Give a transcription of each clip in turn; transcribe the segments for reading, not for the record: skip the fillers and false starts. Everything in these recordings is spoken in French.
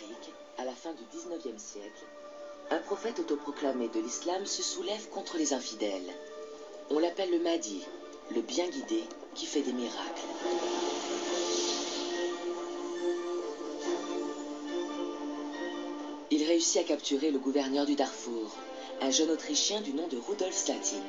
Afrique, à la fin du XIXe siècle, un prophète autoproclamé de l'islam se soulève contre les infidèles. On l'appelle le Mahdi, le bien guidé qui fait des miracles. Il réussit à capturer le gouverneur du Darfour, un jeune Autrichien du nom de Rudolf Slatin.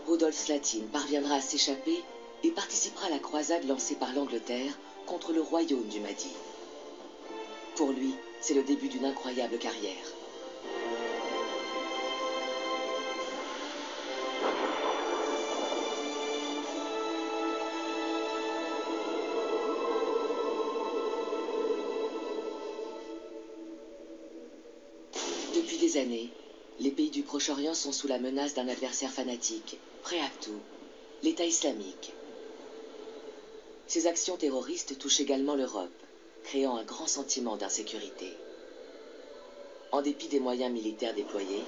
Rudolf Slatin parviendra à s'échapper et participera à la croisade lancée par l'Angleterre contre le royaume du Mahdi. Pour lui, c'est le début d'une incroyable carrière. Depuis des années, les pays du Proche-Orient sont sous la menace d'un adversaire fanatique, prêt à tout, l'État islamique. Ces actions terroristes touchent également l'Europe, créant un grand sentiment d'insécurité. En dépit des moyens militaires déployés,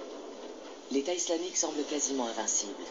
l'État islamique semble quasiment invincible.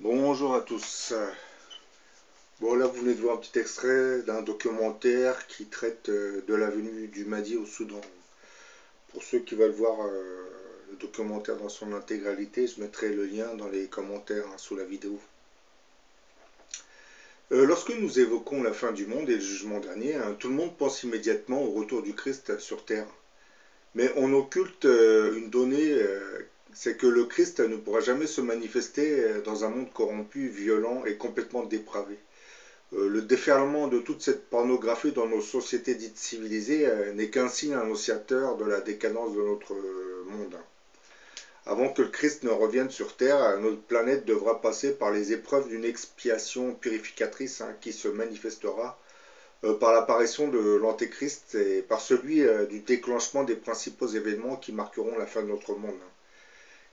Bonjour à tous. Bon, là vous venez de voir un petit extrait d'un documentaire qui traite de la venue du Mahdi au Soudan. Pour ceux qui veulent voir le documentaire dans son intégralité, je mettrai le lien dans les commentaires sous la vidéo. Lorsque nous évoquons la fin du monde et le jugement dernier, tout le monde pense immédiatement au retour du Christ sur terre. Mais on occulte une donnée, c'est que le Christ ne pourra jamais se manifester dans un monde corrompu, violent et complètement dépravé. Le déferlement de toute cette pornographie dans nos sociétés dites civilisées n'est qu'un signe annonciateur de la décadence de notre monde. Avant que le Christ ne revienne sur terre, notre planète devra passer par les épreuves d'une expiation purificatrice qui se manifestera par l'apparition de l'Antéchrist et par celui du déclenchement des principaux événements qui marqueront la fin de notre monde.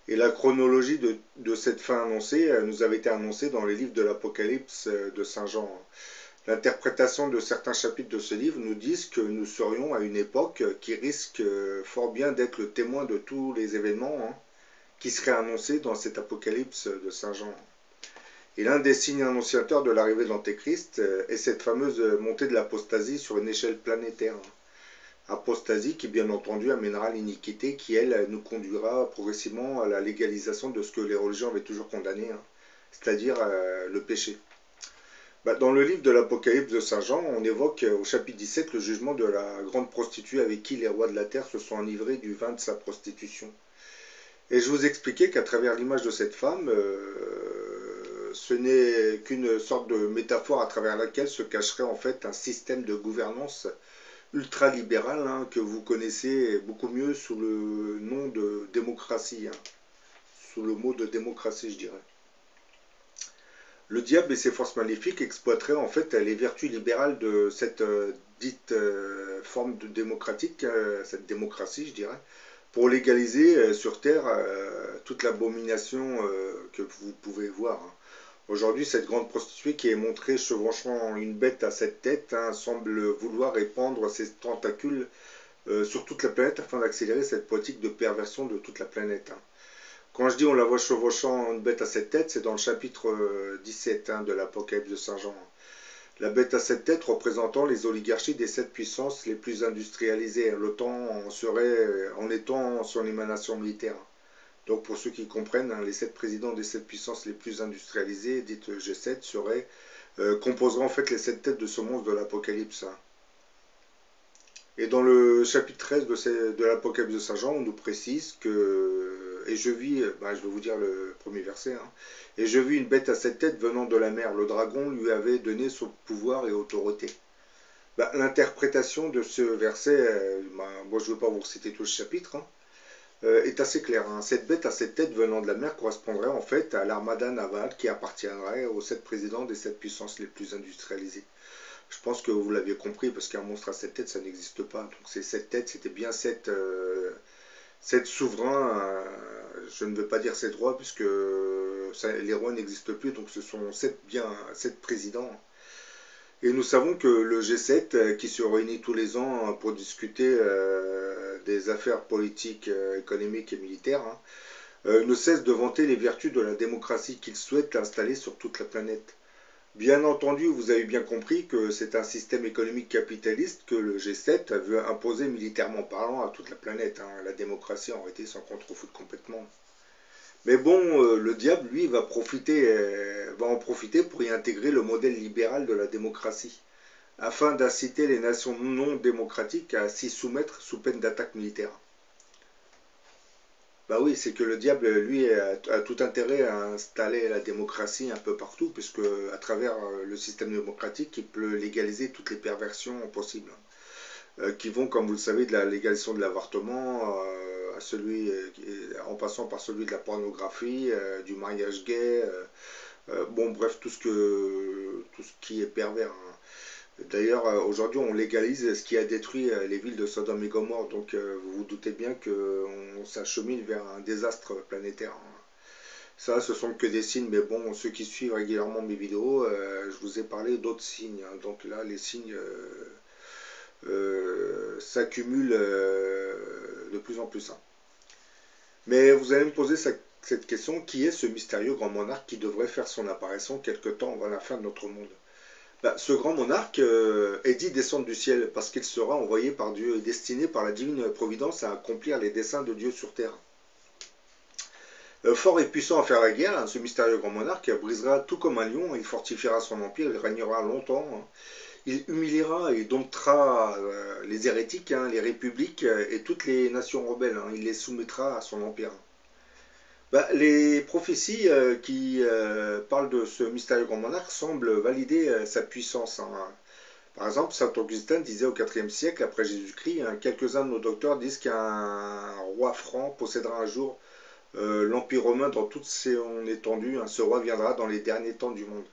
Et la chronologie de cette fin annoncée nous avait été annoncée dans les livres de l'Apocalypse de Saint Jean. L'interprétation de certains chapitres de ce livre nous disent que nous serions à une époque qui risque fort bien d'être le témoin de tous les événements qui seraient annoncés dans cet Apocalypse de Saint Jean. Et l'un des signes annonciateurs de l'arrivée de l'Antéchrist est cette fameuse montée de l'apostasie sur une échelle planétaire. Apostasie qui bien entendu amènera l'iniquité qui elle nous conduira progressivement à la légalisation de ce que les religions avaient toujours condamné, c'est-à-dire le péché. Dans le livre de l'Apocalypse de Saint Jean, on évoque au chapitre 17 le jugement de la grande prostituée avec qui les rois de la terre se sont enivrés du vin de sa prostitution. Et je vous expliquais qu'à travers l'image de cette femme, ce n'est qu'une sorte de métaphore à travers laquelle se cacherait en fait un système de gouvernance ultralibéral que vous connaissez beaucoup mieux sous le nom de démocratie, sous le mot de démocratie je dirais. Le diable et ses forces maléfiques exploiteraient en fait les vertus libérales de cette dite forme de démocratique, cette démocratie je dirais, pour légaliser sur Terre toute l'abomination que vous pouvez voir. Hein. Aujourd'hui, cette grande prostituée qui est montrée chevauchant une bête à 7 têtes hein, semble vouloir répandre ses tentacules sur toute la planète afin d'accélérer cette politique de perversion de toute la planète. Hein. Quand je dis on la voit chevauchant une bête à 7 têtes, c'est dans le chapitre 17 hein, de l'Apocalypse de Saint Jean. La bête à 7 têtes représentant les oligarchies des 7 puissances les plus industrialisées. L'OTAN en étant son émanation militaire. Donc pour ceux qui comprennent, hein, les 7 présidents des 7 puissances les plus industrialisées, dites G7, composeraient en fait les 7 têtes de ce monstre de l'Apocalypse. Hein. Et dans le chapitre 13 de l'Apocalypse de Saint Jean, on nous précise que, et je vis, je vais vous dire le premier verset, hein, et je vis une bête à 7 têtes venant de la mer. Le dragon lui avait donné son pouvoir et autorité. L'interprétation de ce verset, moi je ne veux pas vous reciter tout le chapitre, hein, est assez claire. Hein. Cette bête à 7 têtes venant de la mer correspondrait en fait à l'armada navale qui appartiendrait aux 7 présidents des 7 puissances les plus industrialisées. Je pense que vous l'aviez compris, parce qu'un monstre à 7 têtes, ça n'existe pas. Donc ces 7 têtes, c'était bien 7 souverains, je ne veux pas dire 7 rois, puisque les rois n'existent plus, donc ce sont 7 présidents. Et nous savons que le G7, qui se réunit tous les ans pour discuter des affaires politiques, économiques et militaires, hein, ne cesse de vanter les vertus de la démocratie qu'il souhaite installer sur toute la planète. Bien entendu, vous avez bien compris que c'est un système économique capitaliste que le G7 veut imposer militairement parlant à toute la planète. Hein. La démocratie, en réalité, s'en contrefout complètement. Mais bon, le diable, lui, va en profiter pour y intégrer le modèle libéral de la démocratie, afin d'inciter les nations non démocratiques à s'y soumettre sous peine d'attaque militaire. Bah oui, c'est que le diable, lui, a tout intérêt à installer la démocratie un peu partout, puisque à travers le système démocratique, il peut légaliser toutes les perversions possibles, qui vont, comme vous le savez, de la légalisation de l'avortement en passant par celui de la pornographie, du mariage gay, bon bref, tout ce qui est pervers. Hein. D'ailleurs, aujourd'hui, on légalise ce qui a détruit les villes de Sodome et Gomorrhe, donc vous vous doutez bien qu'on s'achemine vers un désastre planétaire. Hein. Ça, ce sont que des signes, mais bon, ceux qui suivent régulièrement mes vidéos, je vous ai parlé d'autres signes. Hein. Donc là, les signes s'accumulent de plus en plus. Hein. Mais vous allez me poser cette question, qui est ce mystérieux grand monarque qui devrait faire son apparition quelque temps avant la fin de notre monde? Ce grand monarque est dit descendre du ciel parce qu'il sera envoyé par Dieu et destiné par la divine providence à accomplir les desseins de Dieu sur terre. Fort et puissant à faire la guerre, hein, ce mystérieux grand monarque brisera tout comme un lion, il fortifiera son empire, il régnera longtemps, hein. Il humiliera et domptera les hérétiques, hein, les républiques et toutes les nations rebelles, hein, il les soumettra à son empire. Les prophéties qui parlent de ce mystérieux grand monarque semblent valider sa puissance. Hein. Par exemple, saint Augustin disait au IVe siècle après Jésus-Christ, hein, quelques-uns de nos docteurs disent qu'un roi franc possédera un jour l'Empire romain dans toute son étendue. Hein. Ce roi viendra dans les derniers temps du monde.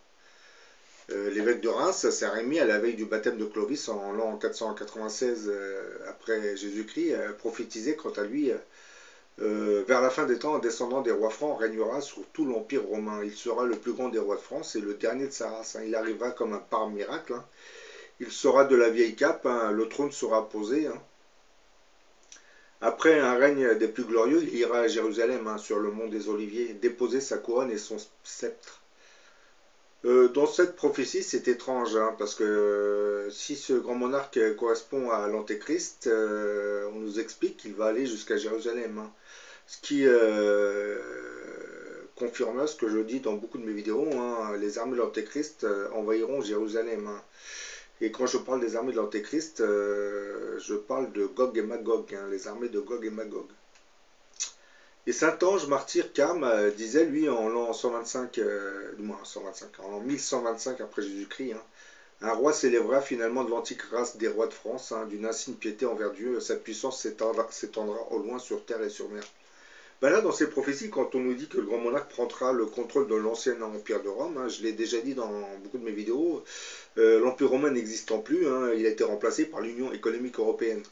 L'évêque de Reims, Saint Rémy, à la veille du baptême de Clovis en l'an 496 après Jésus-Christ, prophétisait quant à lui vers la fin des temps, un descendant des rois francs régnera sur tout l'Empire romain. Il sera le plus grand des rois de France et le dernier de sa race. Hein. Il arrivera comme un par miracle. Hein. Il sera de la vieille cape, hein. Le trône sera posé. Hein. Après un règne des plus glorieux, il ira à Jérusalem, hein, sur le mont des Oliviers, déposer sa couronne et son sceptre. Dans cette prophétie, c'est étrange, hein, parce que si ce grand monarque correspond à l'Antéchrist, on nous explique qu'il va aller jusqu'à Jérusalem. Hein. Ce qui confirme ce que je dis dans beaucoup de mes vidéos, hein, les armées de l'Antéchrist envahiront Jérusalem. Hein. Et quand je parle des armées de l'Antéchrist, je parle de Gog et Magog, hein, les armées de Gog et Magog. Et Saint-Ange, martyr Carme, disait, lui, en l'an 125, en l'an 1125 après Jésus-Christ, hein, un roi s'élèvera finalement de l'antique race des rois de France, hein, d'une insigne piété envers Dieu, sa puissance s'étendra au loin sur terre et sur mer. Là, dans ces prophéties, quand on nous dit que le grand monarque prendra le contrôle de l'ancien empire de Rome, hein, je l'ai déjà dit dans beaucoup de mes vidéos, l'empire romain n'existant plus, hein, il a été remplacé par l'Union économique européenne.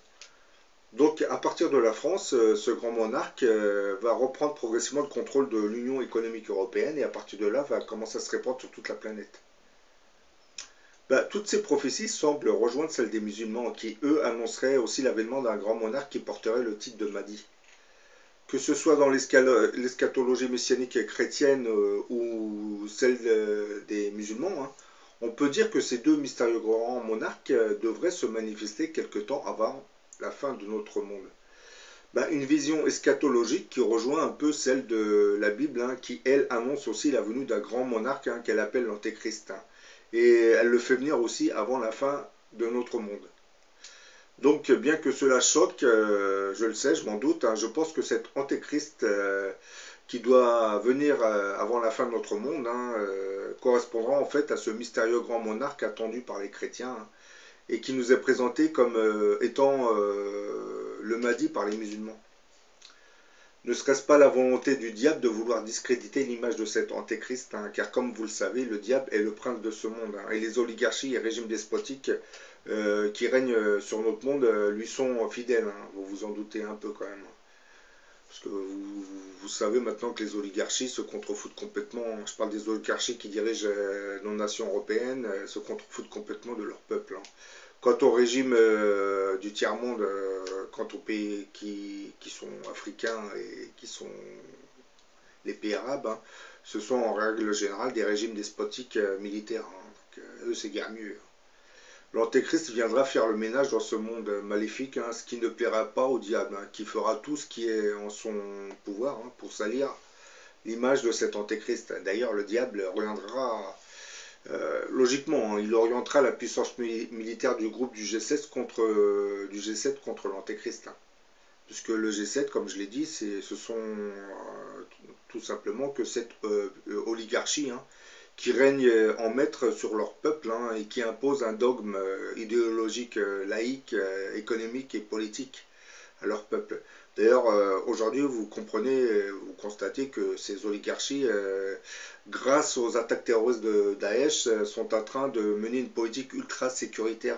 Donc à partir de la France, ce grand monarque va reprendre progressivement le contrôle de l'Union économique européenne et à partir de là va commencer à se répandre sur toute la planète. Bah, toutes ces prophéties semblent rejoindre celles des musulmans qui, eux, annonceraient aussi l'avènement d'un grand monarque qui porterait le titre de Mahdi. Que ce soit dans l'eschatologie messianique chrétienne ou celle des musulmans, hein, on peut dire que ces deux mystérieux grands monarques devraient se manifester quelque temps avant la fin de notre monde. Ben, une vision eschatologique qui rejoint un peu celle de la Bible, hein, qui elle annonce aussi la venue d'un grand monarque hein, qu'elle appelle l'Antéchrist. Hein. Et elle le fait venir aussi avant la fin de notre monde. Donc, bien que cela choque, je le sais, je m'en doute, hein, je pense que cet antéchrist qui doit venir avant la fin de notre monde hein, correspondra en fait à ce mystérieux grand monarque attendu par les chrétiens hein, et qui nous est présenté comme étant le Mahdi par les musulmans. Ne serait-ce pas la volonté du diable de vouloir discréditer l'image de cet antéchrist, hein, car comme vous le savez, le diable est le prince de ce monde, hein, et les oligarchies et régimes despotiques qui règnent sur notre monde lui sont fidèles, hein, vous vous en doutez un peu quand même. Parce que vous savez maintenant que les oligarchies se contrefoutent complètement, je parle des oligarchies qui dirigent nos nations européennes, se contrefoutent complètement de leur peuple. Hein. Quant au régime du tiers-monde, quant aux pays qui sont africains et qui sont les pays arabes, hein, ce sont en règle générale des régimes despotiques militaires. Hein. Donc, eux, c'est guère mieux. L'Antéchrist viendra faire le ménage dans ce monde maléfique, hein, ce qui ne plaira pas au diable, hein, qui fera tout ce qui est en son pouvoir hein, pour salir l'image de cet Antéchrist. D'ailleurs, le diable reviendra logiquement, hein, il orientera la puissance militaire du groupe du G7 contre l'Antéchrist. Hein. Puisque le G7, comme je l'ai dit, ce sont tout simplement que cette oligarchie hein, qui règne en maître sur leur peuple hein, et qui impose un dogme idéologique laïque, économique et politique à leur peuple. D'ailleurs, aujourd'hui, vous comprenez, vous constatez que ces oligarchies, grâce aux attaques terroristes de Daesh, sont en train de mener une politique ultra sécuritaire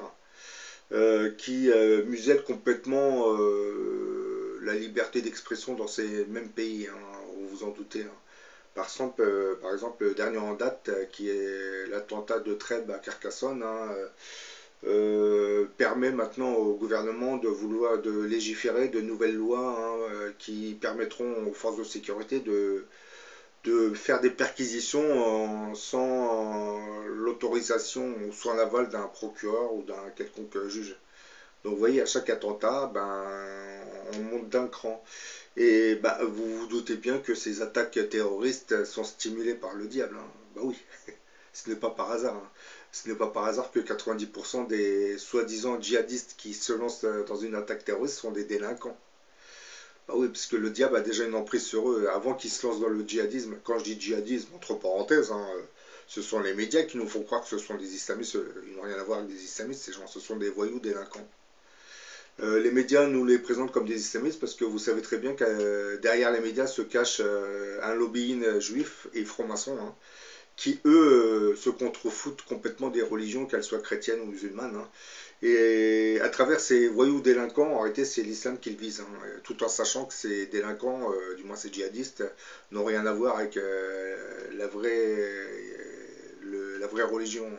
qui muselle complètement la liberté d'expression dans ces mêmes pays, hein, vous vous en doutez. Hein. Par exemple, le dernier en date, qui est l'attentat de Trèbes à Carcassonne, hein, permet maintenant au gouvernement de vouloir de légiférer de nouvelles lois hein, qui permettront aux forces de sécurité de faire des perquisitions sans l'autorisation ou sans l'aval d'un procureur ou d'un quelconque juge. Donc vous voyez, à chaque attentat, ben, on monte d'un cran. Et ben, vous vous doutez bien que ces attaques terroristes sont stimulées par le diable. Hein. Ben oui, ce n'est pas par hasard. Hein. Ce n'est pas par hasard que 90% des soi-disant djihadistes qui se lancent dans une attaque terroriste sont des délinquants. Bah oui, parce que le diable a déjà une emprise sur eux avant qu'ils se lancent dans le djihadisme. Quand je dis djihadisme, entre parenthèses, hein, ce sont les médias qui nous font croire que ce sont des islamistes. Ils n'ont rien à voir avec des islamistes, ces gens, ce sont des voyous délinquants. Les médias nous les présentent comme des islamistes parce que vous savez très bien que derrière les médias se cache un lobbying juif et franc-maçon hein, qui, eux, se contrefoutent complètement des religions, qu'elles soient chrétiennes ou musulmanes. Hein. Et à travers ces voyous délinquants, en réalité, c'est l'islam qu'ils visent, hein, tout en sachant que ces délinquants, du moins ces djihadistes, n'ont rien à voir avec la vraie religion. Hein.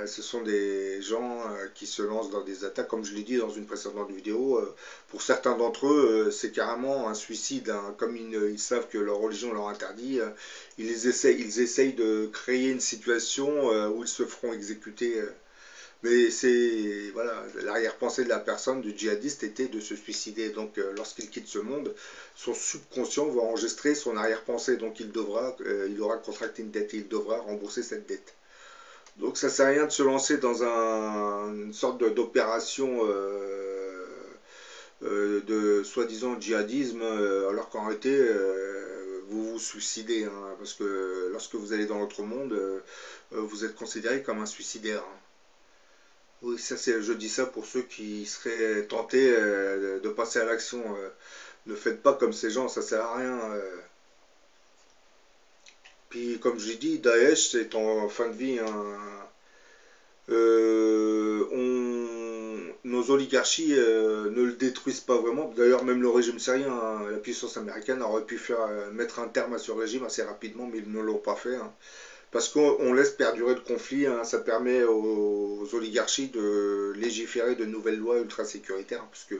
Ce sont des gens qui se lancent dans des attaques, comme je l'ai dit dans une précédente vidéo. Pour certains d'entre eux, c'est carrément un suicide. Hein, comme ils savent que leur religion leur interdit, ils essayent de créer une situation où ils se feront exécuter. Mais c'est voilà, l'arrière-pensée de la personne, du djihadiste, était de se suicider. Donc lorsqu'il quitte ce monde, son subconscient va enregistrer son arrière-pensée. Donc il aura contracté une dette et il devra rembourser cette dette. Donc ça sert à rien de se lancer dans une sorte d'opération de soi-disant djihadisme, alors qu'en réalité vous vous suicidez, hein, parce que lorsque vous allez dans l'autre monde, vous êtes considéré comme un suicidaire. Hein. Oui, je dis ça pour ceux qui seraient tentés de passer à l'action. Ne faites pas comme ces gens, ça sert à rien. Puis comme je l'ai dit, Daesh c'est en fin de vie. Hein. nos oligarchies ne le détruisent pas vraiment. D'ailleurs, même le régime syrien, hein, la puissance américaine aurait pu mettre un terme à ce régime assez rapidement, mais ils ne l'ont pas fait. Hein. Parce qu'on laisse perdurer le conflit, hein, ça permet aux oligarchies de légiférer de nouvelles lois ultra-sécuritaires, puisque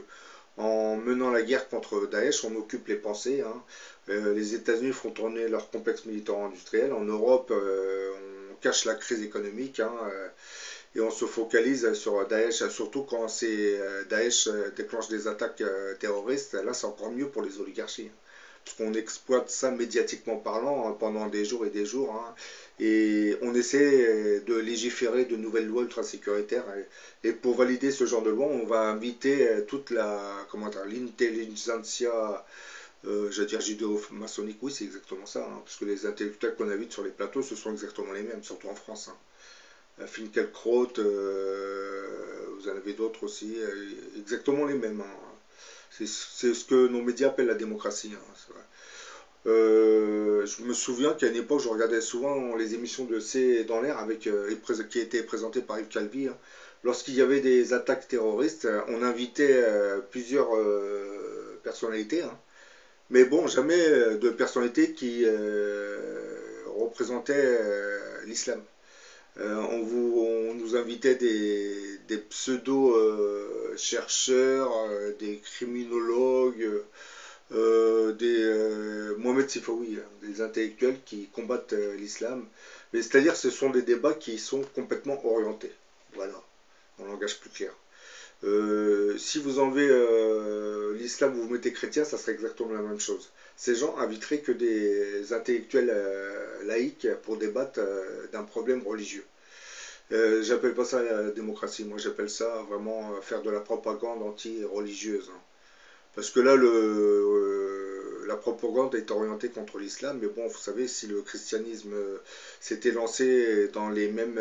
en menant la guerre contre Daesh, on occupe les pensées. Hein. Les États-Unis font tourner leur complexe militaire-industriel. En Europe, on cache la crise économique. Hein, et on se focalise sur Daesh, surtout quand Daesh déclenche des attaques terroristes. Là, c'est encore mieux pour les oligarchies. Parce qu'on exploite ça médiatiquement parlant hein, pendant des jours et des jours. Hein, et on essaie de légiférer de nouvelles lois ultra-sécuritaires. Et pour valider ce genre de loi, on va inviter toute l'intelligentsia, j'allais dire judéo-maçonnique, oui c'est exactement ça, hein, parce que les intellectuels qu'on invite sur les plateaux, ce sont exactement les mêmes, surtout en France. Hein. Finkielkraut, vous en avez d'autres aussi, exactement les mêmes. Hein. C'est ce que nos médias appellent la démocratie. Hein, c'est vrai. Je me souviens qu'à une époque, je regardais souvent les émissions de C'est dans l'air qui étaient présentées par Yves Calvi. Hein. Lorsqu'il y avait des attaques terroristes, on invitait plusieurs personnalités, hein. Mais bon, jamais de personnalités qui représentaient l'islam. On nous invitait des pseudo-chercheurs, des criminologues, Mohamed Sifawi, hein, des intellectuels qui combattent l'islam. Mais c'est-à-dire ce sont des débats qui sont complètement orientés. Voilà, en langage plus clair. Si vous enlevez l'islam, vous mettez chrétien, ça serait exactement la même chose. Ces gens inviteraient que des intellectuels laïcs pour débattre d'un problème religieux. J'appelle pas ça la démocratie, moi j'appelle ça vraiment faire de la propagande anti-religieuse. Hein. Parce que là, la propagande est orientée contre l'islam, mais bon, vous savez, si le christianisme s'était lancé dans les mêmes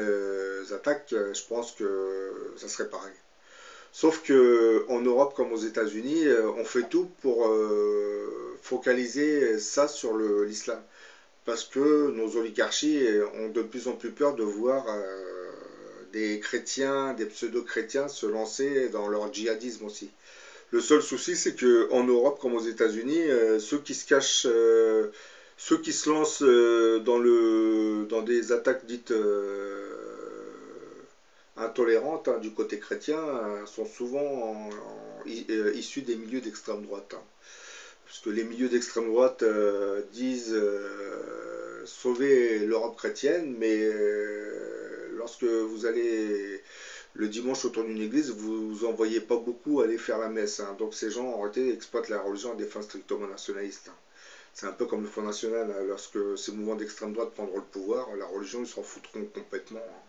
attaques, je pense que ça serait pareil. Sauf que en Europe comme aux États-Unis, on fait tout pour focaliser ça sur l'islam. Parce que nos oligarchies ont de plus en plus peur de voir des chrétiens, des pseudo-chrétiens se lancer dans leur djihadisme aussi. Le seul souci, c'est qu'en Europe comme aux États-Unis, ceux qui se cachent, ceux qui se lancent dans des attaques dites intolérantes hein, du côté chrétien sont souvent issus des milieux d'extrême droite. Hein. Parce que les milieux d'extrême droite disent sauver l'Europe chrétienne, mais lorsque vous allez le dimanche autour d'une église, vous en voyez pas beaucoup aller faire la messe. Hein. Donc ces gens en réalité exploitent la religion à des fins strictement nationalistes. Hein. C'est un peu comme le Front National, hein. Lorsque ces mouvements d'extrême droite prendront le pouvoir, la religion ils s'en foutront complètement. Hein.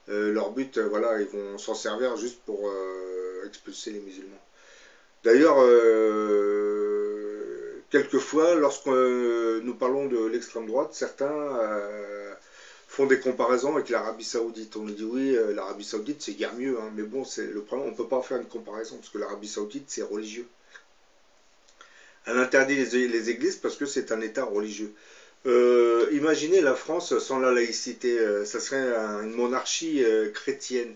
Leur but, voilà, ils vont s'en servir juste pour expulser les musulmans. D'ailleurs, quelquefois, lorsque nous parlons de l'extrême droite, certains font des comparaisons avec l'Arabie Saoudite. On nous dit oui, l'Arabie Saoudite c'est guère mieux, hein, mais bon, c'est le problème, on ne peut pas faire une comparaison parce que l'Arabie Saoudite c'est religieux. Elle interdit les églises parce que c'est un État religieux. Imaginez la France sans la laïcité, ça serait une monarchie chrétienne.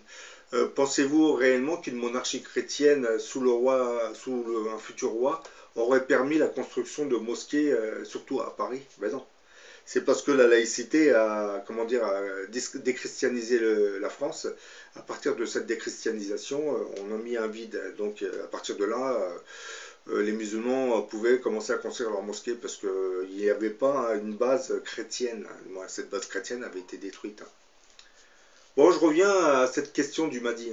Pensez-vous réellement qu'une monarchie chrétienne sous le roi, un futur roi, aurait permis la construction de mosquées, surtout à Paris? Ben non. C'est parce que la laïcité a, comment dire, a déchristianisé la France. À partir de cette déchristianisation, on a mis un vide. Donc à partir de là, les musulmans pouvaient commencer à construire leur mosquée parce qu'il n'y avait pas une base chrétienne. Cette base chrétienne avait été détruite. Bon, je reviens à cette question du Mahdi.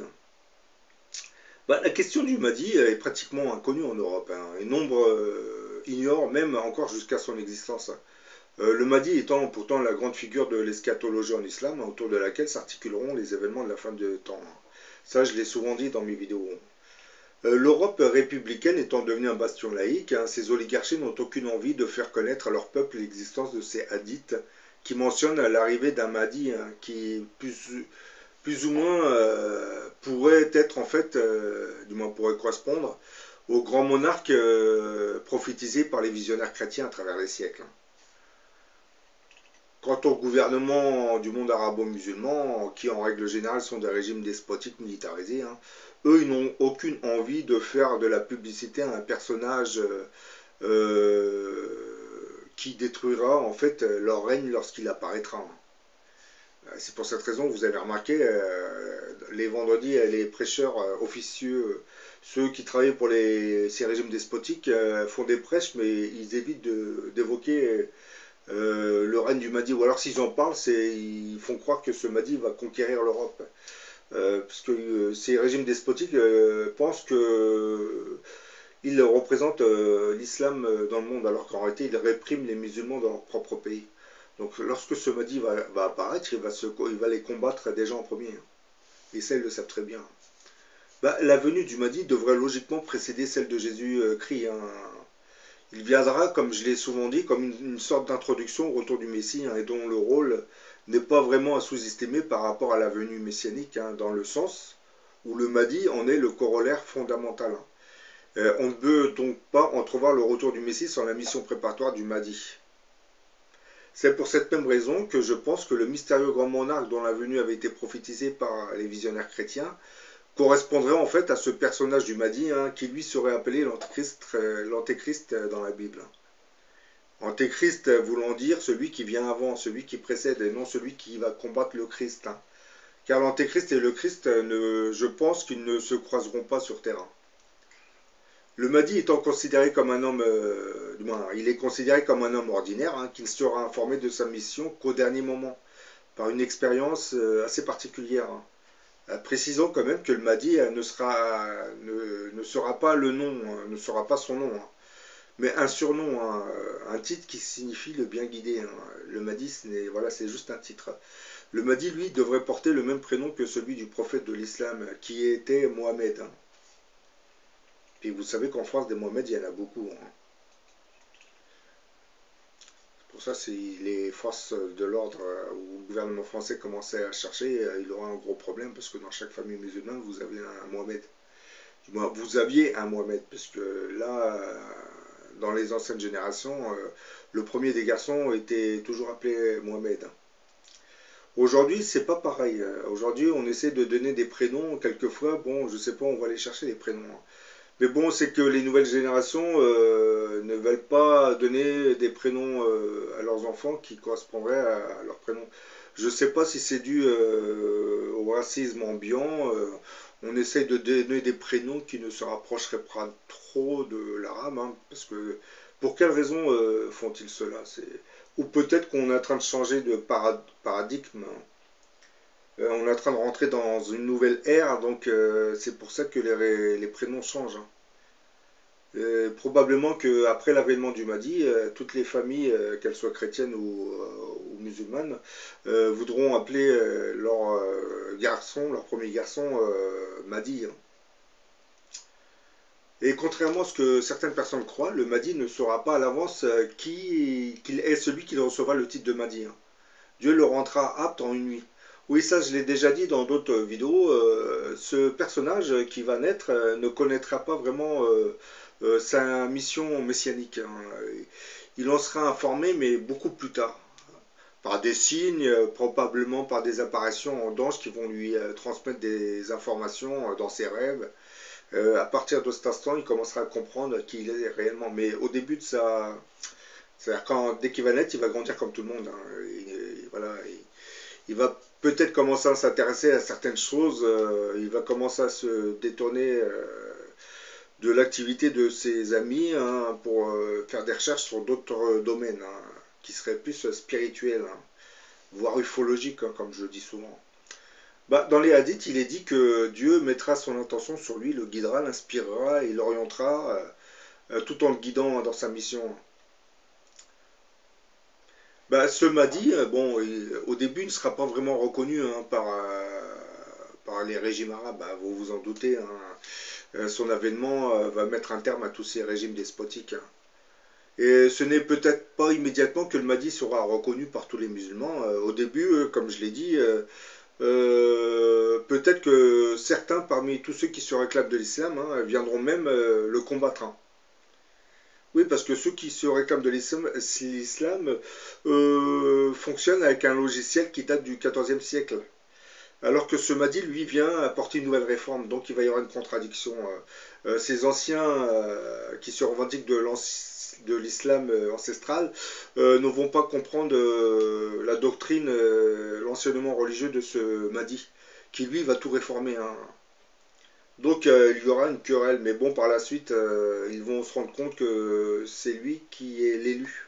La question du Mahdi est pratiquement inconnue en Europe. Et nombre ignorent même encore jusqu'à son existence. Le Mahdi étant pourtant la grande figure de l'eschatologie en islam, autour de laquelle s'articuleront les événements de la fin du temps. Ça, je l'ai souvent dit dans mes vidéos. L'Europe républicaine étant devenue un bastion laïque, ces oligarchies n'ont aucune envie de faire connaître à leur peuple l'existence de ces hadiths qui mentionnent l'arrivée d'un Mahdi qui plus ou moins pourrait être en fait, du moins pourrait correspondre au grand monarque prophétisé par les visionnaires chrétiens à travers les siècles. Quant au gouvernement du monde arabo-musulman, qui en règle générale sont des régimes despotiques militarisés, hein, eux, ils n'ont aucune envie de faire de la publicité à un personnage qui détruira en fait leur règne lorsqu'il apparaîtra. C'est pour cette raison que vous avez remarqué, les vendredis, les prêcheurs officieux, ceux qui travaillent pour ces régimes despotiques, font des prêches, mais ils évitent d'évoquer le règne du Mahdi. Ou alors s'ils en parlent, ils font croire que ce Mahdi va conquérir l'Europe. Parce que ces régimes despotiques pensent que ils représentent l'islam dans le monde, alors qu'en réalité, ils répriment les musulmans dans leur propre pays. Donc lorsque ce Mahdi va apparaître, il va les combattre déjà en premier. Et ça, ils le savent très bien. Bah, la venue du Mahdi devrait logiquement précéder celle de Jésus-Christ. Hein. Il viendra, comme je l'ai souvent dit, comme une sorte d'introduction au retour du Messie, hein, et dont le rôle n'est pas vraiment à sous-estimer par rapport à la venue messianique, hein, dans le sens où le Mahdi en est le corollaire fondamental. Hein. On ne peut donc pas entrevoir le retour du Messie sans la mission préparatoire du Mahdi. C'est pour cette même raison que je pense que le mystérieux grand monarque dont la venue avait été prophétisée par les visionnaires chrétiens correspondrait en fait à ce personnage du Mahdi, hein, qui lui serait appelé l'antéchrist dans la Bible. Antéchrist voulant dire celui qui vient avant, celui qui précède, et non celui qui va combattre le Christ. Hein. Car l'antéchrist et le Christ, je pense qu'ils ne se croiseront pas sur terre. Le Mahdi étant considéré comme un homme, il est considéré comme un homme ordinaire, hein, qui ne sera informé de sa mission qu'au dernier moment, par une expérience assez particulière. Hein. Précisons quand même que le Mahdi ne sera pas le nom, hein, ne sera pas son nom, hein, mais un surnom, hein, un titre qui signifie le bien guidé. Hein. Le Mahdi, voilà, c'est juste un titre. Le Mahdi, lui, devrait porter le même prénom que celui du prophète de l'islam, qui était Mohamed. Hein. Et vous savez qu'en France, des Mohamed, il y en a beaucoup. Hein. Pour ça, si les forces de l'ordre ou le gouvernement français commençaient à chercher, il aura un gros problème, parce que dans chaque famille musulmane, vous avez un Mohamed. Vous aviez un Mohamed, parce que là, dans les anciennes générations, le premier des garçons était toujours appelé Mohamed. Aujourd'hui, c'est pas pareil. Aujourd'hui, on essaie de donner des prénoms. Quelquefois, bon, je sais pas, on va aller chercher les prénoms. Hein. Mais bon, c'est que les nouvelles générations ne veulent pas donner des prénoms à leurs enfants qui correspondraient à leur prénom. Je ne sais pas si c'est dû au racisme ambiant. On essaye de donner des prénoms qui ne se rapprocheraient pas trop de l'arabe. Hein, parce que pour quelles raisons font-ils cela? Ou peut-être qu'on est en train de changer de paradigme. Hein. On est en train de rentrer dans une nouvelle ère, donc c'est pour ça que les prénoms changent. Hein. Probablement qu'après l'avènement du Mahdi, toutes les familles, qu'elles soient chrétiennes ou musulmanes, voudront appeler leur premier garçon, Mahdi. Hein. Et contrairement à ce que certaines personnes croient, le Mahdi ne saura pas à l'avance qu'il est celui qui recevra le titre de Mahdi. Hein. Dieu le rendra apte en une nuit. Oui, ça je l'ai déjà dit dans d'autres vidéos, ce personnage qui va naître ne connaîtra pas vraiment sa mission messianique. Hein. Il en sera informé, mais beaucoup plus tard. Par des signes, probablement par des apparitions d'anges qui vont lui transmettre des informations dans ses rêves. À partir de cet instant, il commencera à comprendre qui il est réellement. Mais au début de sa... C'est-à-dire dès qu'il va naître, il va grandir comme tout le monde. Hein. Voilà, il va peut-être commencer à s'intéresser à certaines choses, il va commencer à se détourner de l'activité de ses amis, hein, pour faire des recherches sur d'autres domaines, hein, qui seraient plus spirituels, hein, voire ufologiques, hein, comme je le dis souvent. Bah, dans les hadiths, il est dit que Dieu mettra son intention sur lui, le guidera, l'inspirera et l'orientera, tout en le guidant dans sa mission. Bah, ce Mahdi, bon, au début, il ne sera pas vraiment reconnu, hein, par les régimes arabes. Bah, vous vous en doutez, hein. Son avènement va mettre un terme à tous ces régimes despotiques. Hein. Et ce n'est peut-être pas immédiatement que le Mahdi sera reconnu par tous les musulmans. Au début, comme je l'ai dit, peut-être que certains parmi tous ceux qui se réclament de l'islam, hein, viendront même le combattre. Hein. Oui, parce que ceux qui se réclament de l'islam fonctionnent avec un logiciel qui date du XIVe siècle. Alors que ce Mahdi, lui, vient apporter une nouvelle réforme. Donc il va y avoir une contradiction. Ces anciens qui se revendiquent de l'islam ancestral ne vont pas comprendre la doctrine, l'enseignement religieux de ce Mahdi, qui lui va tout réformer, hein. Donc il y aura une querelle, mais bon, par la suite, ils vont se rendre compte que c'est lui qui est l'élu.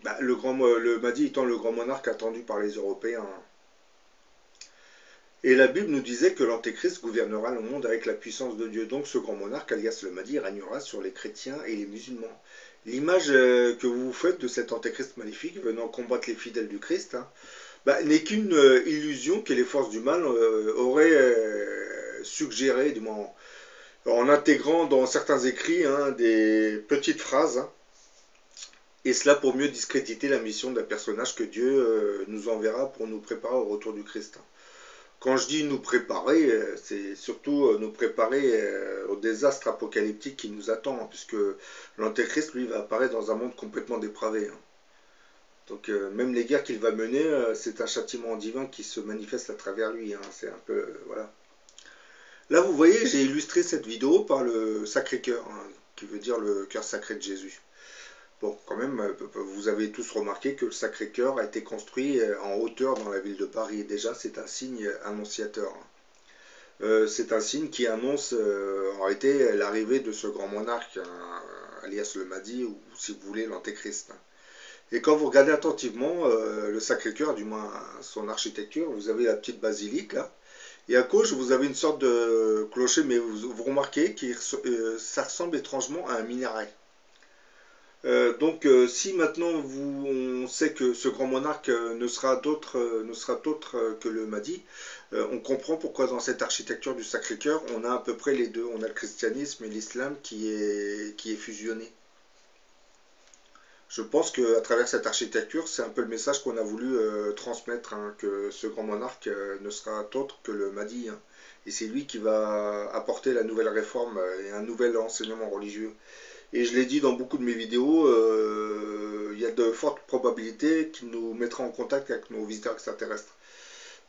Bah, le Mahdi étant le grand monarque attendu par les Européens, hein. Et la Bible nous disait que l'Antéchrist gouvernera le monde avec la puissance de Dieu. Donc ce grand monarque, alias le Mahdi, régnera sur les chrétiens et les musulmans. L'image que vous vous faites de cet Antéchrist maléfique venant combattre les fidèles du Christ, hein, bah, n'est qu'une illusion que les forces du mal auraient suggérée, du moins en intégrant dans certains écrits, hein, des petites phrases, hein, et cela pour mieux discréditer la mission d'un personnage que Dieu nous enverra pour nous préparer au retour du Christ, hein. Quand je dis nous préparer, c'est surtout nous préparer au désastre apocalyptique qui nous attend, hein, puisque l'Antéchrist, lui, va apparaître dans un monde complètement dépravé, hein. Donc même les guerres qu'il va mener, c'est un châtiment divin qui se manifeste à travers lui, hein. C'est un peu... voilà. Là, vous voyez, j'ai illustré cette vidéo par le Sacré-Cœur, hein, qui veut dire le cœur sacré de Jésus. Bon, quand même, vous avez tous remarqué que le Sacré-Cœur a été construit en hauteur dans la ville de Paris. Et déjà, c'est un signe annonciateur, hein. C'est un signe qui annonce en réalité l'arrivée de ce grand monarque, hein, alias le Mahdi, ou si vous voulez, l'Antéchrist, hein. Et quand vous regardez attentivement le Sacré-Cœur, du moins son architecture, vous avez la petite basilique là. Et à gauche, vous avez une sorte de clocher, mais vous remarquez que ça ressemble étrangement à un minaret. Donc, si maintenant on sait que ce grand monarque ne sera autre que le Mahdi, on comprend pourquoi dans cette architecture du Sacré-Cœur, on a à peu près les deux. On a le christianisme et l'islam qui est fusionné. Je pense qu'à travers cette architecture, c'est un peu le message qu'on a voulu transmettre, hein, que ce grand monarque ne sera autre que le Mahdi, hein. Et c'est lui qui va apporter la nouvelle réforme et un nouvel enseignement religieux. Et je l'ai dit dans beaucoup de mes vidéos, il y a de fortes probabilités qu'il nous mettra en contact avec nos visiteurs extraterrestres.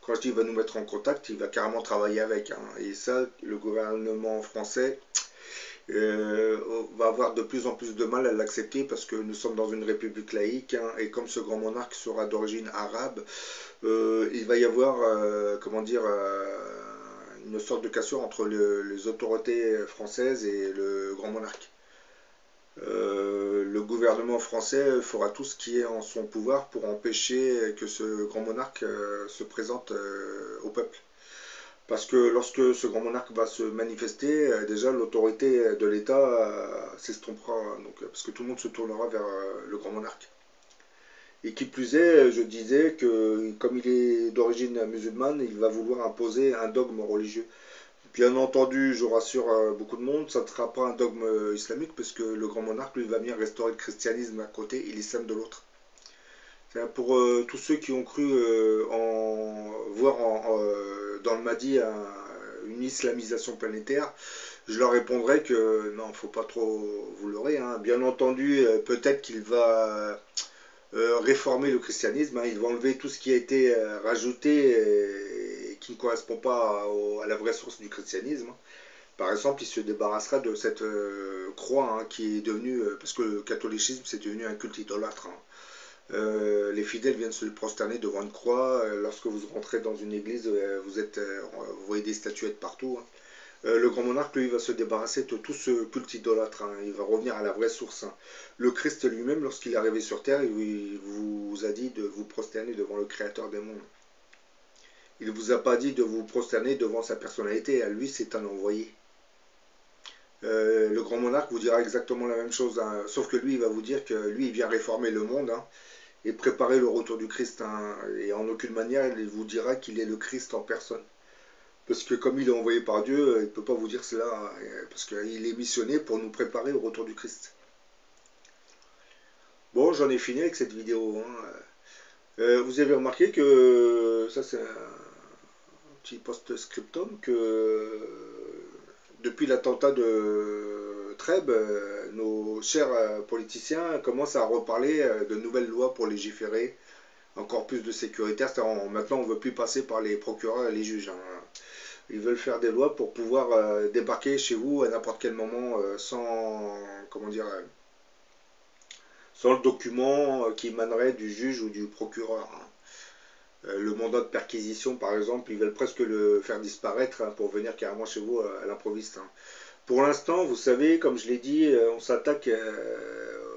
Quand je dis il va nous mettre en contact, il va carrément travailler avec, hein. Et ça, le gouvernement français va avoir de plus en plus de mal à l'accepter parce que nous sommes dans une république laïque, hein, et comme ce grand monarque sera d'origine arabe, il va y avoir, comment dire, une sorte de cassure entre les autorités françaises et le grand monarque. Le gouvernement français fera tout ce qui est en son pouvoir pour empêcher que ce grand monarque se présente au peuple. Parce que lorsque ce grand monarque va se manifester, déjà l'autorité de l'État s'estompera, donc, parce que tout le monde se tournera vers le grand monarque. Et qui plus est, je disais que comme il est d'origine musulmane, il va vouloir imposer un dogme religieux. Bien entendu, je rassure beaucoup de monde, ça ne sera pas un dogme islamique, parce que le grand monarque, lui, va venir restaurer le christianisme d'un côté et l'islam de l'autre. Pour tous ceux qui ont cru voir dans le Mahdi une islamisation planétaire, je leur répondrai que non, il ne faut pas trop vous leurrer, hein. Bien entendu, peut-être qu'il va réformer le christianisme, hein. Il va enlever tout ce qui a été rajouté et qui ne correspond pas à la vraie source du christianisme, hein. Par exemple, il se débarrassera de cette croix, hein, qui est devenue, parce que le catholicisme c'est devenu un culte idolâtre, hein. Les fidèles viennent se prosterner devant une croix. Lorsque vous rentrez dans une église, vous voyez des statuettes partout, hein. Le grand monarque, lui, va se débarrasser de tout ce culte idolâtre, hein. Il va revenir à la vraie source, hein. Le Christ lui-même, lorsqu'il est arrivé sur terre, il vous a dit de vous prosterner devant le Créateur des mondes. Il ne vous a pas dit de vous prosterner devant sa personnalité. À lui, c'est un envoyé. Le grand monarque vous dira exactement la même chose, hein. Sauf que lui, il va vous dire que lui, il vient réformer le monde, hein, et préparer le retour du Christ, hein. Et en aucune manière, il vous dira qu'il est le Christ en personne. Parce que comme il est envoyé par Dieu, il ne peut pas vous dire cela, hein, parce qu'il est missionné pour nous préparer au retour du Christ. Bon, j'en ai fini avec cette vidéo, hein. Vous avez remarqué que, ça c'est un petit post-scriptum, que depuis l'attentat de Trèbes, nos chers politiciens commencent à reparler de nouvelles lois pour légiférer encore plus de sécuritaire. Maintenant, on ne veut plus passer par les procureurs et les juges, hein. Ils veulent faire des lois pour pouvoir débarquer chez vous à n'importe quel moment sans, comment dire, sans le document qui émanerait du juge ou du procureur, hein. Le mandat de perquisition, par exemple, ils veulent presque le faire disparaître, hein, pour venir carrément chez vous à l'improviste, hein. Pour l'instant, vous savez, comme je l'ai dit, on s'attaque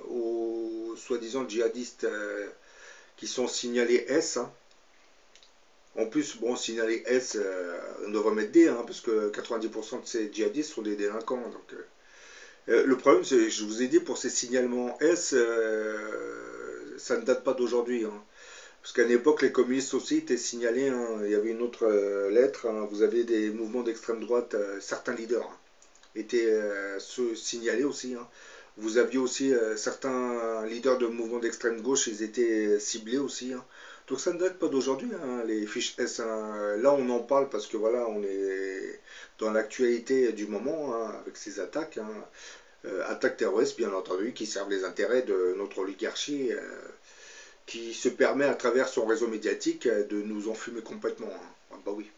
aux soi-disant djihadistes qui sont signalés S, hein. En plus, bon, signalés S, on devrait mettre D, hein, parce que 90% de ces djihadistes sont des délinquants. Donc, le problème, c'est, je vous ai dit, pour ces signalements S, ça ne date pas d'aujourd'hui, hein. Parce qu'à l'époque, les communistes aussi étaient signalés, hein. Il y avait une autre lettre, hein. Vous avez des mouvements d'extrême droite, certains leaders, hein, étaient signalés aussi, hein. Vous aviez aussi certains leaders de mouvements d'extrême gauche, ils étaient ciblés aussi, hein. Donc ça ne date pas d'aujourd'hui, hein, les fiches S, hein. Là, on en parle parce que voilà, on est dans l'actualité du moment, hein, avec ces attaques, hein. Attaques terroristes, bien entendu, qui servent les intérêts de notre oligarchie, qui se permet à travers son réseau médiatique de nous enfumer complètement, hein. Ah bah oui.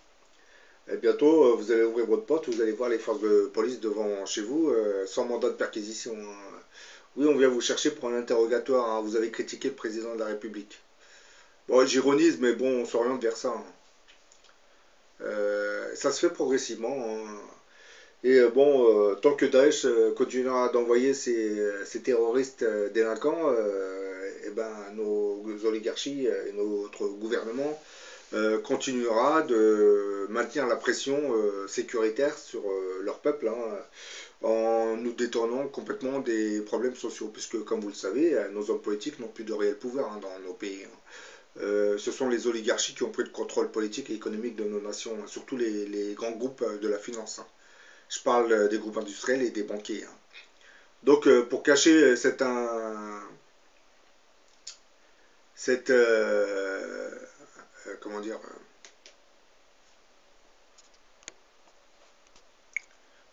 Et bientôt, vous allez ouvrir votre porte, vous allez voir les forces de police devant chez vous, sans mandat de perquisition, hein. Oui, on vient vous chercher pour un interrogatoire, hein. Vous avez critiqué le président de la République. Bon, j'ironise, mais bon, on s'oriente vers ça, hein. Ça se fait progressivement, hein. Et bon, tant que Daesh continuera d'envoyer ses terroristes délinquants, et ben, nos oligarchies et notre gouvernement continuera de maintenir la pression sécuritaire sur leur peuple, hein, en nous détournant complètement des problèmes sociaux, puisque comme vous le savez, nos hommes politiques n'ont plus de réel pouvoir, hein, dans nos pays, hein. Ce sont les oligarchies qui ont pris le contrôle politique et économique de nos nations, hein, surtout les grands groupes de la finance, hein. Je parle des groupes industriels et des banquiers, hein. Donc pour cacher cette comment dire,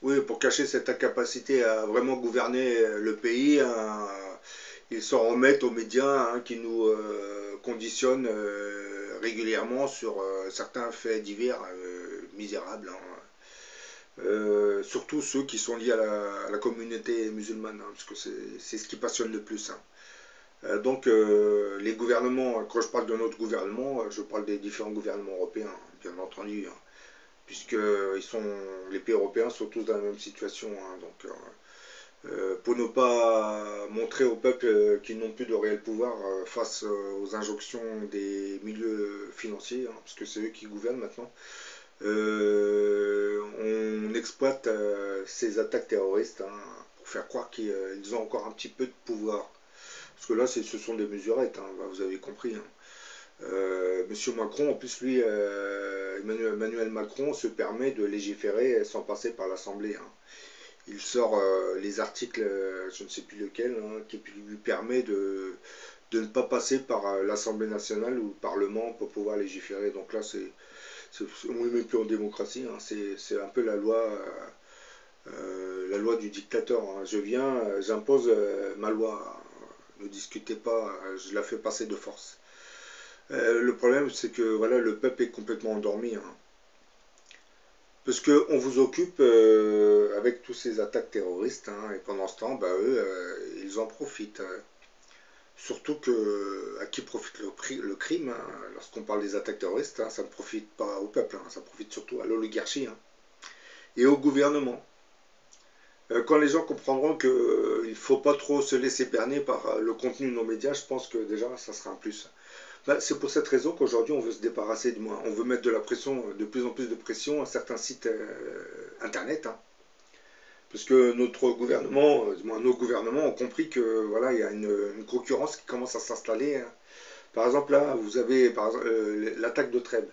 oui, pour cacher cette incapacité à vraiment gouverner le pays, hein, ils s'en remettent aux médias, hein, qui nous conditionnent régulièrement sur certains faits divers misérables, hein. Surtout ceux qui sont liés à la communauté musulmane, hein, parce que c'est ce qui passionne le plus, hein. Donc les gouvernements, quand je parle de notre gouvernement, je parle des différents gouvernements européens, hein, bien entendu, hein, puisque les pays européens sont tous dans la même situation, hein. Donc pour ne pas montrer aux peuples qu'ils n'ont plus de réel pouvoir face aux injonctions des milieux financiers, hein, parce que c'est eux qui gouvernent maintenant, on exploite ces attaques terroristes, hein, pour faire croire qu'ils ont encore un petit peu de pouvoir. Parce que là, ce sont des mesurettes, hein, bah, vous avez compris, hein. Monsieur Macron, en plus, lui, Emmanuel Macron, se permet de légiférer sans passer par l'Assemblée, hein. Il sort les articles, je ne sais plus lequel, hein, qui lui permet de ne pas passer par l'Assemblée nationale ou le Parlement pour pouvoir légiférer. Donc là, on n'est même plus en démocratie, hein. C'est un peu la loi du dictateur, hein. Je viens, j'impose ma loi. Ne discutez pas, je la fais passer de force. Le problème, c'est que voilà, le peuple est complètement endormi, hein. Parce qu'on vous occupe avec tous ces attaques terroristes, hein, et pendant ce temps, bah, eux, ils en profitent, hein. Surtout à qui profite le crime, hein. Lorsqu'on parle des attaques terroristes, hein, ça ne profite pas au peuple, hein, ça profite surtout à l'oligarchie, hein, et au gouvernement. Quand les gens comprendront qu'il ne faut pas trop se laisser berner par le contenu de nos médias, je pense que déjà ça sera un plus. Ben, c'est pour cette raison qu'aujourd'hui on veut se débarrasser, on veut mettre de la pression, de plus en plus de pression à certains sites internet, hein, parce que notre gouvernement, du moins nos gouvernements ont compris que voilà, il y a une concurrence qui commence à s'installer, hein. Par exemple là, vous avez l'attaque de Trèbes.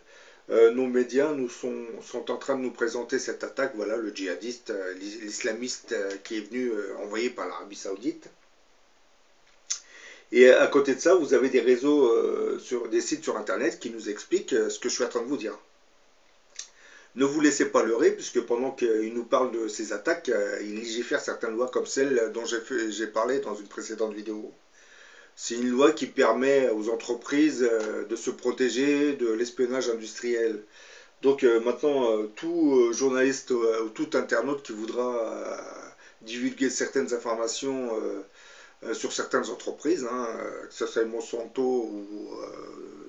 Nos médias sont en train de nous présenter cette attaque, voilà, le djihadiste, l'islamiste qui est venu envoyé par l'Arabie Saoudite. Et à côté de ça, vous avez des réseaux, des sites sur Internet qui nous expliquent ce que je suis en train de vous dire. Ne vous laissez pas leurrer, puisque pendant qu'il nous parle de ces attaques, il légifère certaines lois comme celle dont j'ai parlé dans une précédente vidéo. C'est une loi qui permet aux entreprises de se protéger de l'espionnage industriel. Donc maintenant, tout journaliste ou tout internaute qui voudra divulguer certaines informations sur certaines entreprises, hein, que ce soit Monsanto ou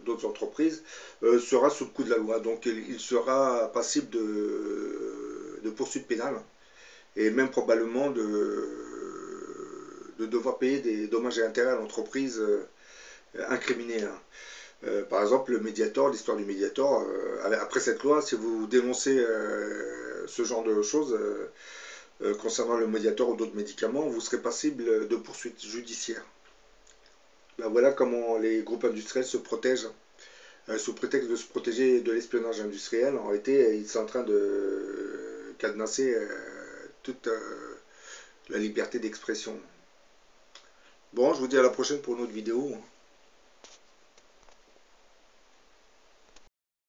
d'autres entreprises, sera sous le coup de la loi. Donc il sera passible de poursuites pénales et même probablement de devoir payer des dommages et intérêts à l'entreprise incriminée. Hein. Par exemple, le Mediator, l'histoire du Mediator, après cette loi, si vous dénoncez ce genre de choses concernant le Mediator ou d'autres médicaments, vous serez passible de poursuites judiciaires. Ben voilà comment les groupes industriels se protègent. Sous prétexte de se protéger de l'espionnage industriel, en réalité, ils sont en train de cadenasser toute la liberté d'expression. Bon, je vous dis à la prochaine pour une autre vidéo.